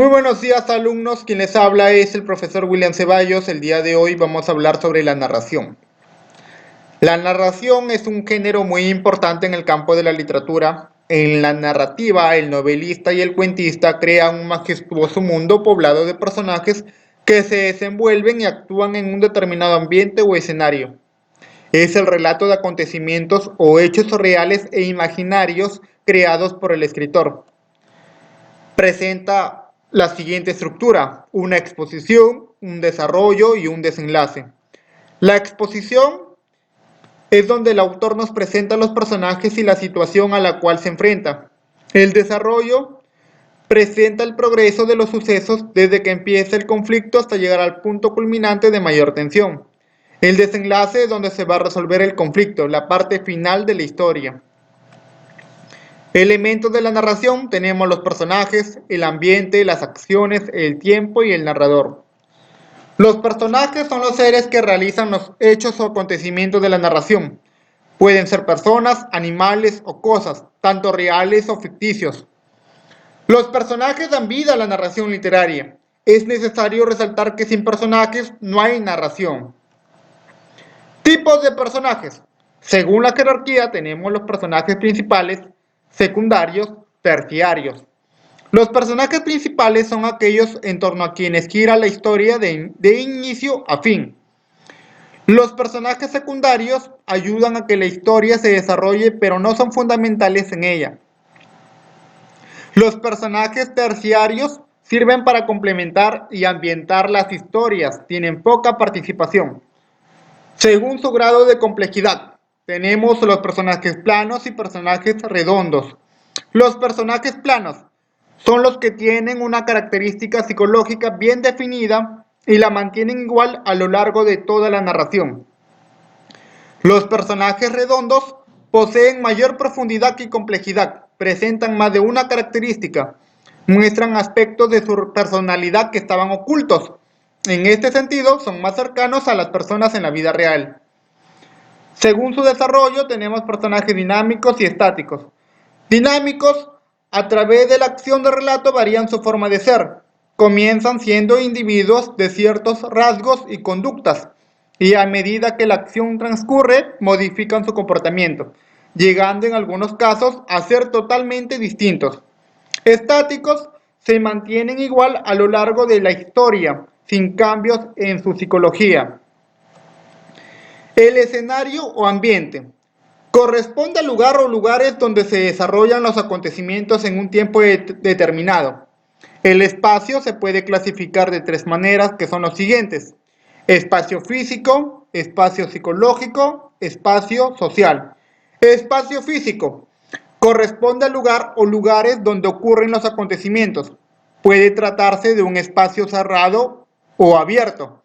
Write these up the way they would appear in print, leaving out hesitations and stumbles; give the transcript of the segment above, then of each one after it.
Muy buenos días, alumnos. Quien les habla es el profesor William Ceballos. El día de hoy vamos a hablar sobre la narración. La narración es un género muy importante en el campo de la literatura. En la narrativa, el novelista y el cuentista crean un majestuoso mundo poblado de personajes que se desenvuelven y actúan en un determinado ambiente o escenario. Es el relato de acontecimientos o hechos reales e imaginarios creados por el escritor. Presenta la siguiente estructura: una exposición, un desarrollo y un desenlace. La exposición es donde el autor nos presenta los personajes y la situación a la cual se enfrenta. El desarrollo presenta el progreso de los sucesos desde que empieza el conflicto hasta llegar al punto culminante de mayor tensión. El desenlace es donde se va a resolver el conflicto, la parte final de la historia. Elementos de la narración: tenemos los personajes, el ambiente, las acciones, el tiempo y el narrador. Los personajes son los seres que realizan los hechos o acontecimientos de la narración. Pueden ser personas, animales o cosas, tanto reales o ficticios. Los personajes dan vida a la narración literaria. Es necesario resaltar que sin personajes no hay narración. Tipos de personajes. Según la jerarquía tenemos los personajes principales, secundarios, terciarios. Los personajes principales son aquellos en torno a quienes gira la historia de inicio a fin. Los personajes secundarios ayudan a que la historia se desarrolle, pero no son fundamentales en ella. Los personajes terciarios sirven para complementar y ambientar las historias, tienen poca participación. Según su grado de complejidad, tenemos los personajes planos y personajes redondos. Los personajes planos son los que tienen una característica psicológica bien definida y la mantienen igual a lo largo de toda la narración. Los personajes redondos poseen mayor profundidad y complejidad, presentan más de una característica, muestran aspectos de su personalidad que estaban ocultos. En este sentido, son más cercanos a las personas en la vida real. Según su desarrollo, tenemos personajes dinámicos y estáticos. Dinámicos: a través de la acción del relato varían su forma de ser. Comienzan siendo individuos de ciertos rasgos y conductas, y a medida que la acción transcurre, modifican su comportamiento, llegando en algunos casos a ser totalmente distintos. Estáticos: se mantienen igual a lo largo de la historia, sin cambios en su psicología. El escenario o ambiente corresponde al lugar o lugares donde se desarrollan los acontecimientos en un tiempo determinado. El espacio se puede clasificar de tres maneras, que son los siguientes: espacio físico, espacio psicológico, espacio social. Espacio físico corresponde al lugar o lugares donde ocurren los acontecimientos. Puede tratarse de un espacio cerrado o abierto,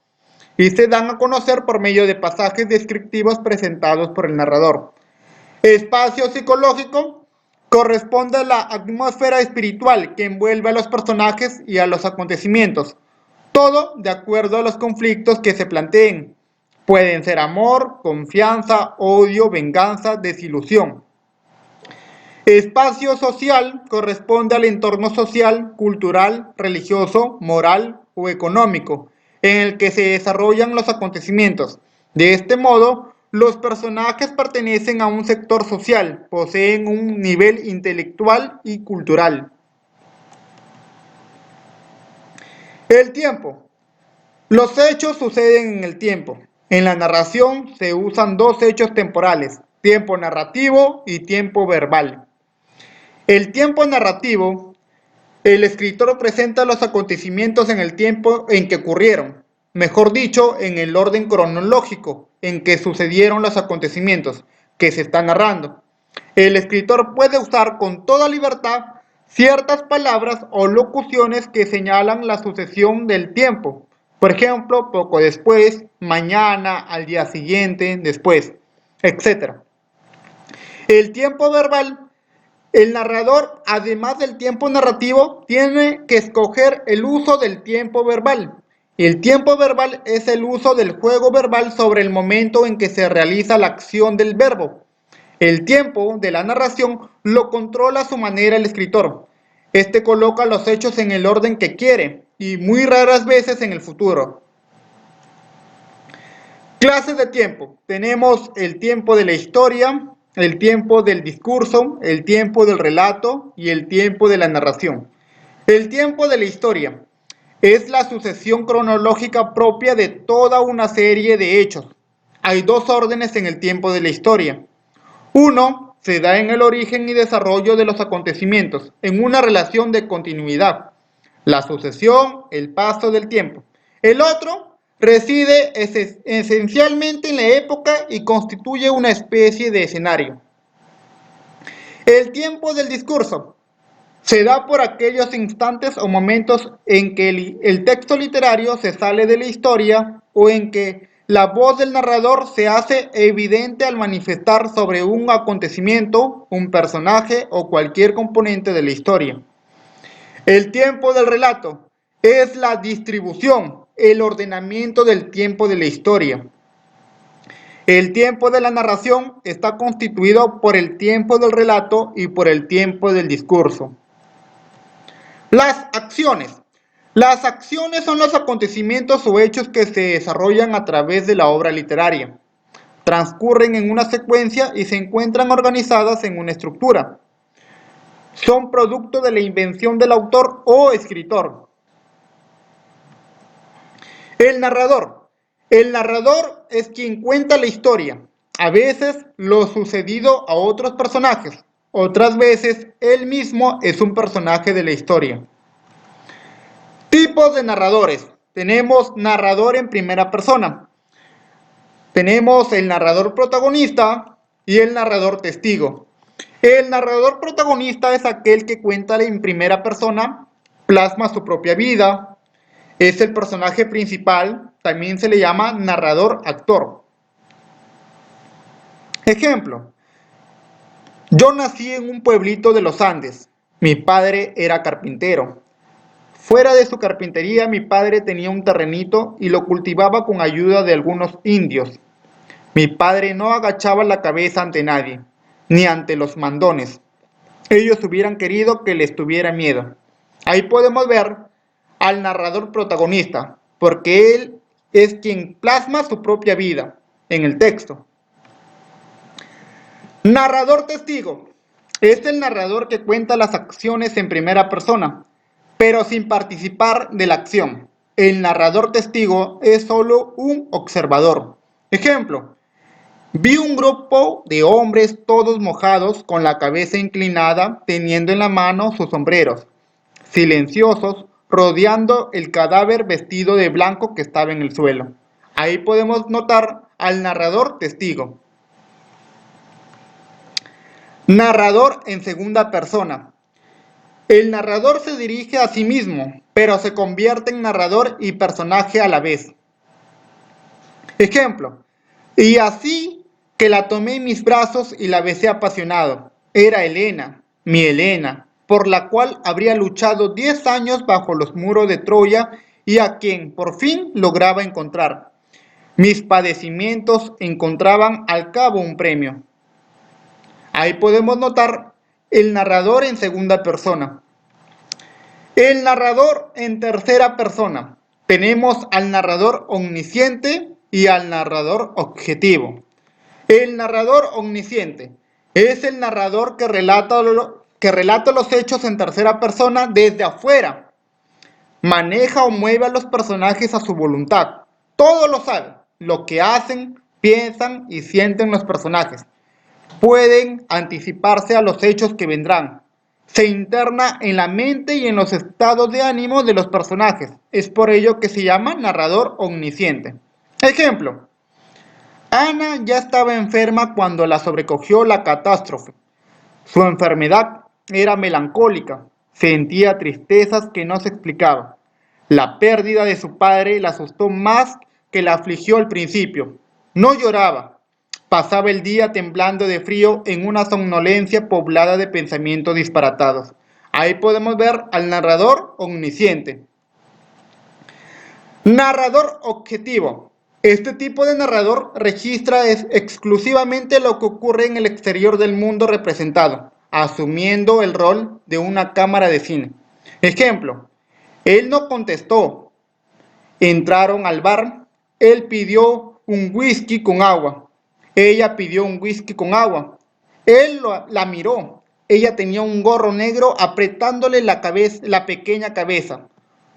y se dan a conocer por medio de pasajes descriptivos presentados por el narrador. Espacio psicológico corresponde a la atmósfera espiritual que envuelve a los personajes y a los acontecimientos, todo de acuerdo a los conflictos que se planteen. Pueden ser amor, confianza, odio, venganza, desilusión. Espacio social corresponde al entorno social, cultural, religioso, moral o económico en el que se desarrollan los acontecimientos. De este modo, los personajes pertenecen a un sector social, poseen un nivel intelectual y cultural. El tiempo. Los hechos suceden en el tiempo. En la narración se usan dos hechos temporales: tiempo narrativo y tiempo verbal. El tiempo narrativo: el escritor presenta los acontecimientos en el tiempo en que ocurrieron, mejor dicho, en el orden cronológico en que sucedieron los acontecimientos que se están narrando. El escritor puede usar con toda libertad ciertas palabras o locuciones que señalan la sucesión del tiempo. Por ejemplo, poco después, mañana, al día siguiente, después, etc. El tiempo verbal: el narrador, además del tiempo narrativo, tiene que escoger el uso del tiempo verbal. El tiempo verbal es el uso del juego verbal sobre el momento en que se realiza la acción del verbo. El tiempo de la narración lo controla a su manera el escritor. Este coloca los hechos en el orden que quiere y muy raras veces en el futuro. Clases de tiempo. Tenemos el tiempo de la historia, el tiempo del discurso, el tiempo del relato y el tiempo de la narración. El tiempo de la historia es la sucesión cronológica propia de toda una serie de hechos. Hay dos órdenes en el tiempo de la historia. Uno se da en el origen y desarrollo de los acontecimientos, en una relación de continuidad. La sucesión, el paso del tiempo. El otro reside esencialmente en la época y constituye una especie de escenario. El tiempo del discurso se da por aquellos instantes o momentos en que el texto literario se sale de la historia o en que la voz del narrador se hace evidente al manifestar sobre un acontecimiento, un personaje o cualquier componente de la historia. El tiempo del relato es la distribución, el ordenamiento del tiempo de la historia. El tiempo de la narración está constituido por el tiempo del relato y por el tiempo del discurso. Las acciones. Las acciones son los acontecimientos o hechos que se desarrollan a través de la obra literaria. Transcurren en una secuencia y se encuentran organizadas en una estructura. Son producto de la invención del autor o escritor. El narrador. El narrador es quien cuenta la historia, a veces lo sucedido a otros personajes, otras veces él mismo es un personaje de la historia. Tipos de narradores. Tenemos narrador en primera persona. Tenemos el narrador protagonista y el narrador testigo. El narrador protagonista es aquel que cuenta en primera persona, plasma su propia vida, es el personaje principal, también se le llama narrador actor. Ejemplo, yo nací en un pueblito de los Andes, mi padre era carpintero. Fuera de su carpintería, mi padre tenía un terrenito y lo cultivaba con ayuda de algunos indios. Mi padre no agachaba la cabeza ante nadie, ni ante los mandones. Ellos hubieran querido que les tuviera miedo. Ahí podemos ver al narrador protagonista, porque él es quien plasma su propia vida en el texto. Narrador testigo. Es el narrador que cuenta las acciones en primera persona, pero sin participar de la acción. El narrador testigo es solo un observador. Ejemplo, vi un grupo de hombres todos mojados con la cabeza inclinada teniendo en la mano sus sombreros, silenciosos, rodeando el cadáver vestido de blanco que estaba en el suelo. Ahí podemos notar al narrador testigo. Narrador en segunda persona. El narrador se dirige a sí mismo, pero se convierte en narrador y personaje a la vez. Ejemplo, y así que la tomé en mis brazos y la besé apasionado. Era Helena, mi Helena, por la cual habría luchado 10 años bajo los muros de Troya y a quien por fin lograba encontrar. Mis padecimientos encontraban al cabo un premio. Ahí podemos notar el narrador en segunda persona. El narrador en tercera persona. Tenemos al narrador omnisciente y al narrador objetivo. El narrador omnisciente es el narrador que relata los hechos en tercera persona desde afuera. Maneja o mueve a los personajes a su voluntad. Todo lo sabe, lo que hacen, piensan y sienten los personajes. Pueden anticiparse a los hechos que vendrán. Se interna en la mente y en los estados de ánimo de los personajes. Es por ello que se llama narrador omnisciente. Ejemplo, Ana ya estaba enferma cuando la sobrecogió la catástrofe. Su enfermedad era melancólica, sentía tristezas que no se explicaban. La pérdida de su padre la asustó más que la afligió al principio. No lloraba, pasaba el día temblando de frío en una somnolencia poblada de pensamientos disparatados. Ahí podemos ver al narrador omnisciente. Narrador objetivo. Este tipo de narrador registra exclusivamente lo que ocurre en el exterior del mundo representado. asumiendo el rol de una cámara de cine. Ejemplo, él no contestó. Entraron al bar, él pidió un whisky con agua. Ella pidió un whisky con agua. La miró. Ella tenía un gorro negro apretándole la pequeña cabeza.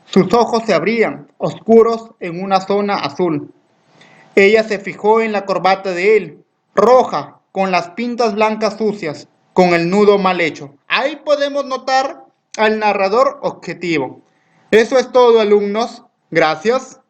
Sus ojos se abrían, oscuros en una zona azul. Ella se fijó en la corbata de él, roja, con las pintas blancas sucias, con el nudo mal hecho. Ahí podemos notar al narrador objetivo. Eso es todo, alumnos. Gracias.